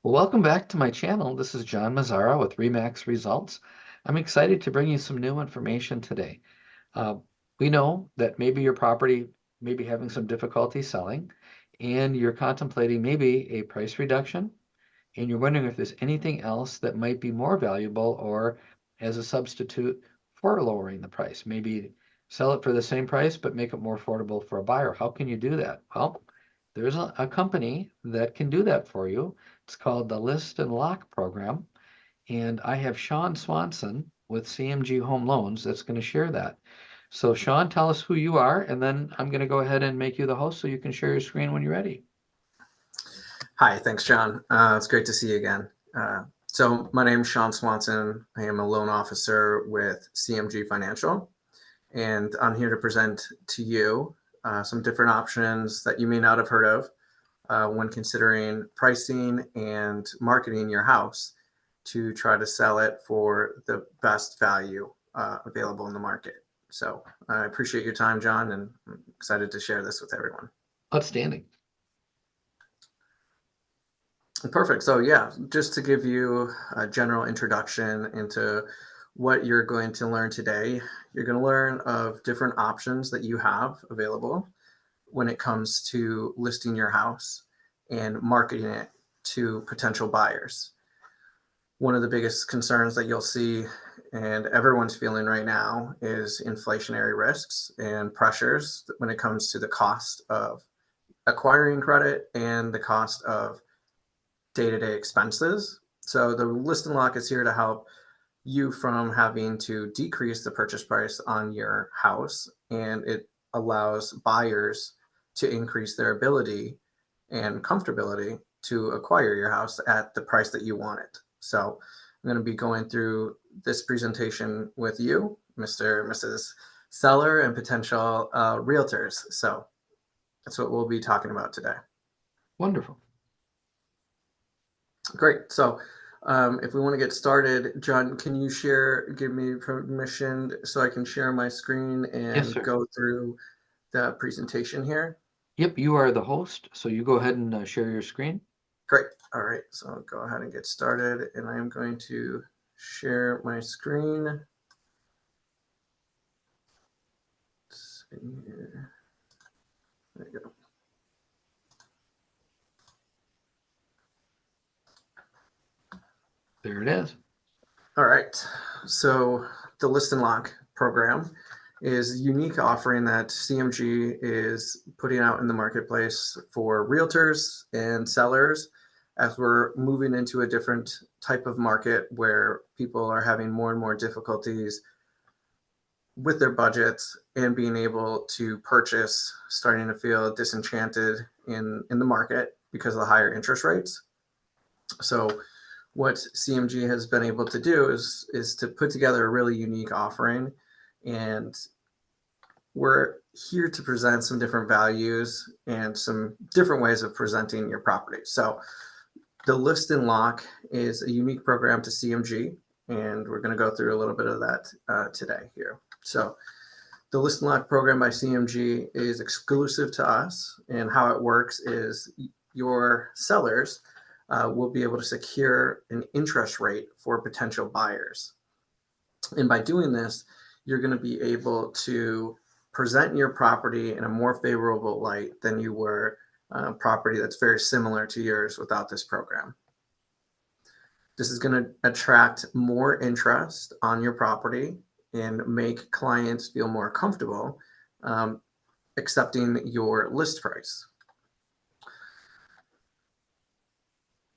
Well, welcome back to my channel. This is John Mazzara with Remax Results. I'm excited to bring you some new information today. Uh, we know that maybe your property may be having some difficulty selling, and you're contemplating maybe a price reduction, and you're wondering if there's anything else that might be more valuable or as a substitute for lowering the price. Maybe sell it for the same price, but make it more affordable for a buyer. How can you do that? Well, there's a company that can do that for you. It's called the List and Lock program. And I have Sean Swanson with CMG Home Loans that's going to share that. So, Sean, tell us who you are, and then I'm going to go ahead and make you the host so you can share your screen when you're ready. Hi, thanks, John. It's great to see you again. So my name is Sean Swanson. I am a loan officer with CMG Financial, and I'm here to present to you some different options that you may not have heard of when considering pricing and marketing your house to try to sell it for the best value available in the market. So I appreciate your time, John, and I'm excited to share this with everyone. Outstanding. Perfect. So yeah, just to give you a general introduction into what you're going to learn today, you're going to learn of different options that you have available when it comes to listing your house and marketing it to potential buyers. One of the biggest concerns that you'll see and everyone's feeling right now is inflationary risks and pressures when it comes to the cost of acquiring credit and the cost of day-to-day expenses. So the list and lock is here to help you from having to decrease the purchase price on your house, and it allows buyers to increase their ability and comfortability to acquire your house at the price that you want it. So I'm going to be going through this presentation with you, Mr. and Mrs. Seller, and potential realtors. So that's what we'll be talking about today. Wonderful. Great. So if we want to get started, John, can you give me permission so I can share my screen Yes, and sir. go through the presentation here? Yep, you are the host, so you go ahead and share your screen. Great. All right. So I'll go ahead and get started, and I am going to share my screen. Let's see here. There you go. There it is. All right. So the List and Lock program is a unique offering that CMG is putting out in the marketplace for realtors and sellers as we're moving into a different type of market where people are having more and more difficulties with their budgets and being able to purchase, starting to feel disenchanted in the market because of the higher interest rates. So what CMG has been able to do is to put together a really unique offering, and we're here to present some different values and some different ways of presenting your property. So the List and Lock is a unique program to CMG, and we're going to go through a little bit of that today here. So the List and Lock program by CMG is exclusive to us, and how it works is your sellers will be able to secure an interest rate for potential buyers. And by doing this, you're going to be able to present your property in a more favorable light than you were a property that's very similar to yours without this program. This is going to attract more interest on your property and make clients feel more comfortable accepting your list price.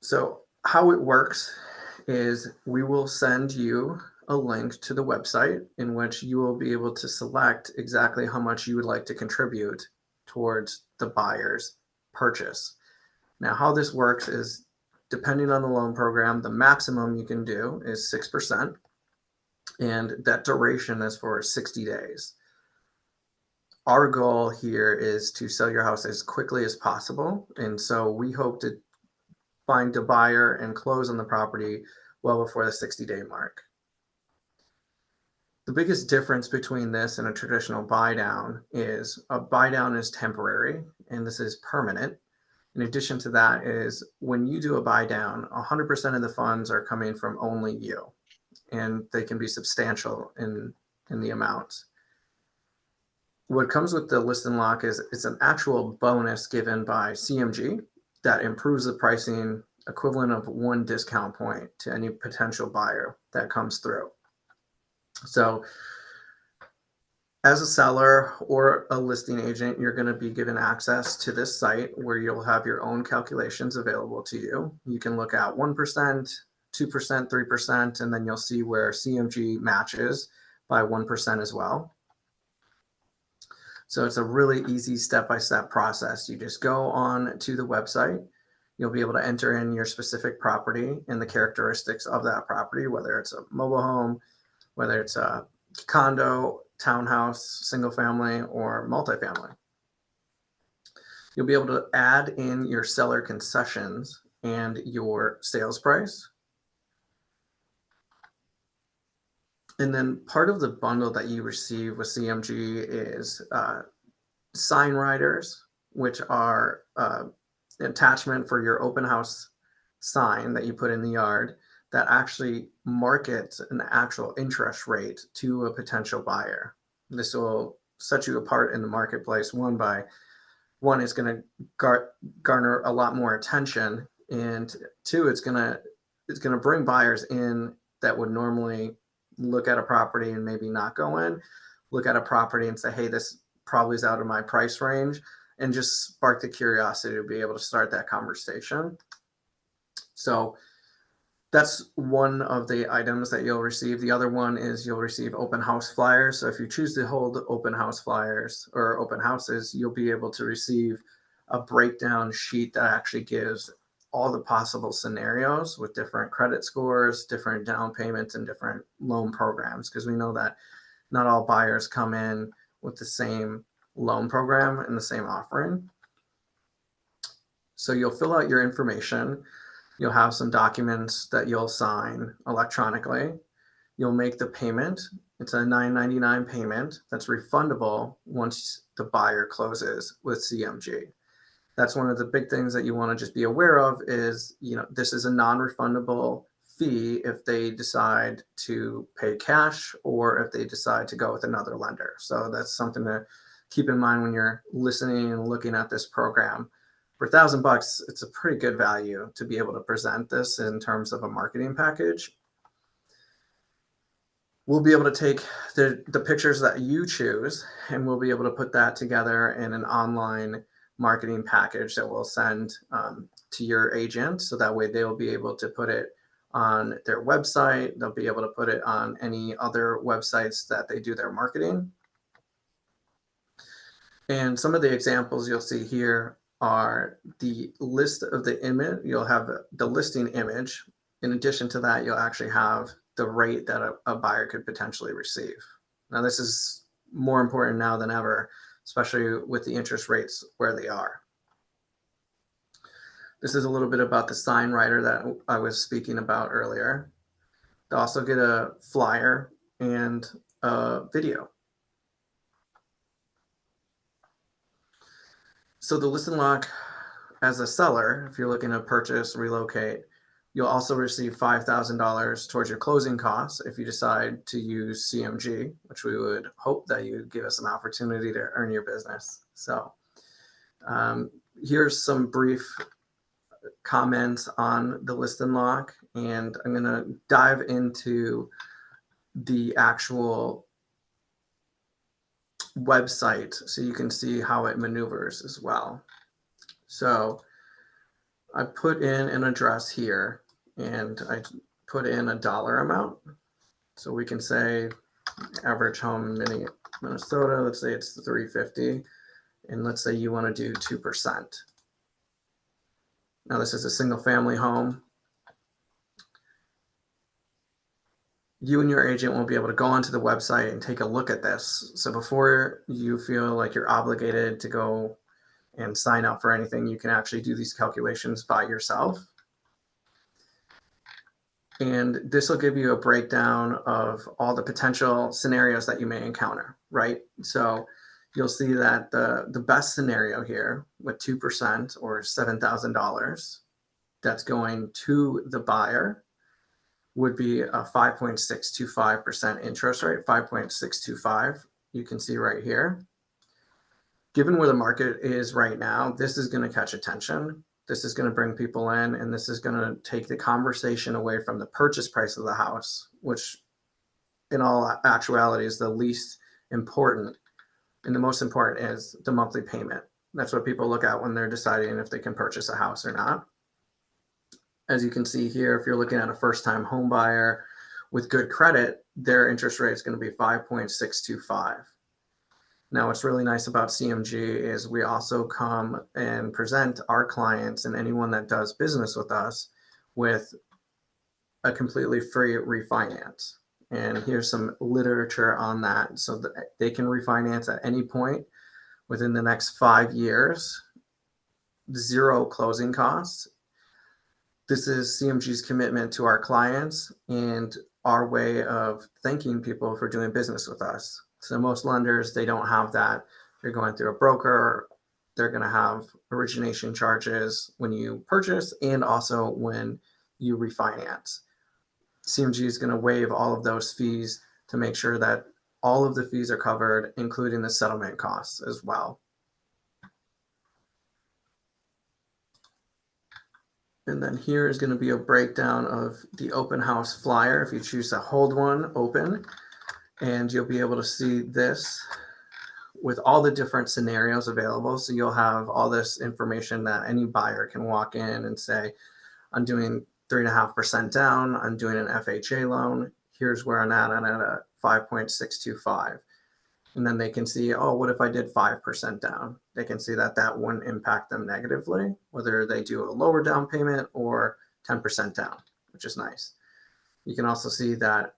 So how it works is we will send you a link to the website in which you will be able to select exactly how much you would like to contribute towards the buyer's purchase. Now, how this works is depending on the loan program, the maximum you can do is 6%, and that duration is for 60 days. Our goal here is to sell your house as quickly as possible, and so we hope to find a buyer and close on the property well before the 60-day mark. The biggest difference between this and a traditional buy down is a buy down is temporary and this is permanent. In addition to that is when you do a buy down, 100% of the funds are coming from only you, and they can be substantial in the amounts. What comes with the list and lock is it's an actual bonus given by CMG that improves the pricing equivalent of 1 discount point to any potential buyer that comes through. So as a seller or a listing agent, you're going to be given access to this site where you'll have your own calculations available to you. You can look at 1%, 2%, 3%, and then you'll see where CMG matches by 1% as well. So it's a really easy step-by-step process. You just go on to the website. You'll be able to enter in your specific property and the characteristics of that property, whether it's a mobile home, whether it's a condo, townhouse, single family, or multifamily. You'll be able to add in your seller concessions and your sales price. And then part of the bundle that you receive with CMG is sign riders, which are an attachment for your open house sign that you put in the yard that actually markets an actual interest rate to a potential buyer. This will set you apart in the marketplace. One is going to garner a lot more attention, and two, it's going to bring buyers in that would normally look at a property and maybe not go in, look at a property and say, hey, this probably is out of my price range, and just spark the curiosity to be able to start that conversation. So that's one of the items that you'll receive. The other one is you'll receive open house flyers. So if you choose to hold open house flyers or open houses, you'll be able to receive a breakdown sheet that actually gives all the possible scenarios with different credit scores, different down payments, and different loan programs, because we know that not all buyers come in with the same loan program and the same offering. So you'll fill out your information. You'll have some documents that you'll sign electronically. You'll make the payment. It's a $9.99 payment that's refundable once the buyer closes with CMG. That's one of the big things that you want to just be aware of is, this is a non-refundable fee if they decide to pay cash or if they decide to go with another lender. So that's something to keep in mind when you're listening and looking at this program. For $1,000, it's a pretty good value to be able to present this in terms of a marketing package. We'll be able to take the pictures that you choose, and we'll be able to put that together in an online marketing package that we'll send to your agent. So that way they'll be able to put it on their website. They'll be able to put it on any other websites that they do their marketing. And some of the examples you'll see here are the list of the image. You'll have the listing image. In addition to that, you'll actually have the rate that a buyer could potentially receive. Now, this is more important now than ever, especially with the interest rates where they are. This is a little bit about the sign writer that I was speaking about earlier. They'll also get a flyer and a video. So the list and lock, as a seller, if you're looking to purchase, relocate, you'll also receive $5,000 towards your closing costs if you decide to use CMG, which we would hope that you give us an opportunity to earn your business. So here's some brief comments on the list and lock, and I'm going to dive into the actual website so you can see how it maneuvers as well. So I put in an address here and I put in a dollar amount. So we can say average home in Minnesota, let's say it's $350, and let's say you want to do 2%. Now this is a single family home. You and your agent will be able to go onto the website and take a look at this. So before you feel like you're obligated to go and sign up for anything, you can actually do these calculations by yourself. And this will give you a breakdown of all the potential scenarios that you may encounter, right? So you'll see that the best scenario here with 2% or $7,000 that's going to the buyer would be a 5.625% interest rate, 5.625. You can see right here. Given where the market is right now, this is going to catch attention. This is going to bring people in, and this is going to take the conversation away from the purchase price of the house, which in all actuality is the least important. And the most important is the monthly payment. That's what people look at when they're deciding if they can purchase a house or not. As you can see here, if you're looking at a first-time home buyer with good credit, their interest rate is going to be 5.625. Now, what's really nice about CMG is we also come and present our clients and anyone that does business with us with a completely free refinance. And here's some literature on that. So that they can refinance at any point within the next 5 years, zero closing costs. This is CMG's commitment to our clients and our way of thanking people for doing business with us. So most lenders, they don't have that. They're going through a broker. They're going to have origination charges when you purchase and also when you refinance. CMG is going to waive all of those fees to make sure that all of the fees are covered, including the settlement costs as well. And then here is going to be a breakdown of the open house flyer if you choose to hold one open. And you'll be able to see this with all the different scenarios available. So you'll have all this information that any buyer can walk in and say, I'm doing 3.5% down. I'm doing an FHA loan. Here's where I'm at a 5.625. And then they can see, oh, what if I did 5% down? They can see that that wouldn't impact them negatively, whether they do a lower down payment or 10% down, which is nice. You can also see that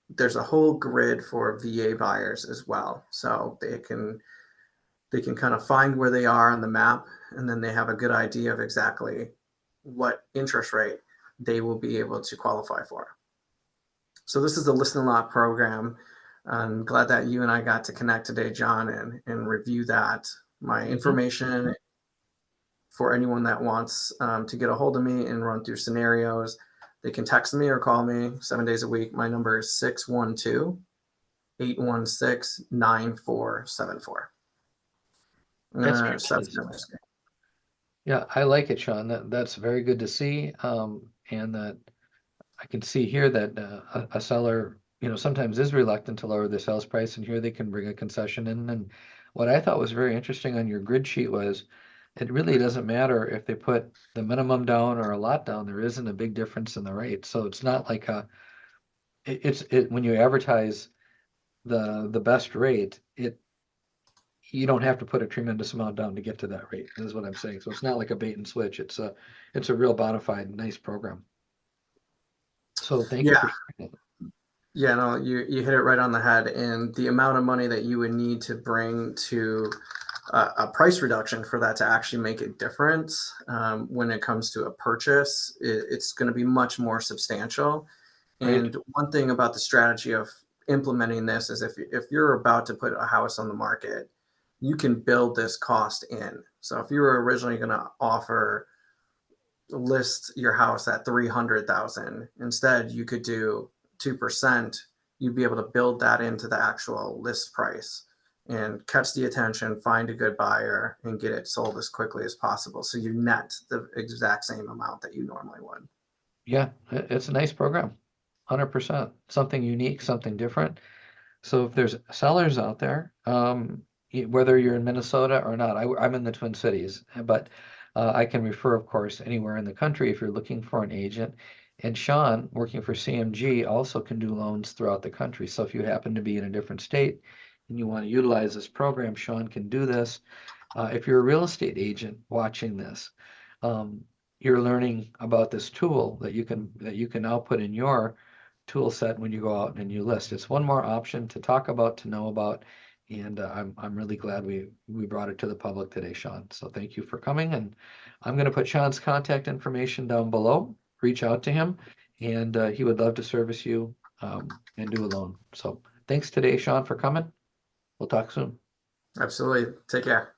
there's a whole grid for VA buyers as well. So they can kind of find where they are on the map, and then they have a good idea of exactly what interest rate they will be able to qualify for. So this is the List and Lock program. I'm glad that you and I got to connect today, John, and review that. My information for anyone that wants to get a hold of me and run through scenarios, they can text me or call me 7 days a week. My number is 612-816-9474. That's tremendous. Yeah, I like it, Sean. That's very good to see. And that I can see here that a seller, sometimes is reluctant to lower the sales price, and here they can bring a concession in. And what I thought was very interesting on your grid sheet was it really doesn't matter if they put the minimum down or a lot down. There isn't a big difference in the rate. So it's not like when you advertise the best rate, you don't have to put a tremendous amount down to get to that rate, is what I'm saying. So it's not like a bait and switch. It's a real bona fide, nice program. So thank you Yeah, for sharing it. yeah, no, you hit it right on the head. And the amount of money that you would need to bring to a price reduction for that to actually make a difference when it comes to a purchase, it's going to be much more substantial. Right. And one thing about the strategy of implementing this is if you're about to put a house on the market, you can build this cost in. So if you were originally going to list your house at 300,000, instead you could do 2%. You'd be able to build that into the actual list price and catch the attention, find a good buyer, and get it sold as quickly as possible. So you net the exact same amount that you normally would. Yeah, it's a nice program. 100%. Something unique, something different. So if there's sellers out there, whether you're in Minnesota or not, I'm in the Twin Cities, but I can refer, of course, anywhere in the country if you're looking for an agent. And Sean, working for CMG, also can do loans throughout the country. So if you happen to be in a different state and you want to utilize this program, Sean can do this. If you're a real estate agent watching this, um, you're learning about this tool that you can now put in your tool set when you go out and you list. It's one more option to talk about, to know about, and I'm really glad we brought it to the public today, Sean. So thank you for coming, and I'm going to put Sean's contact information down below. Reach out to him, and he would love to service you and do a loan. So thanks today, Sean, for coming. We'll talk soon. Absolutely. Take care.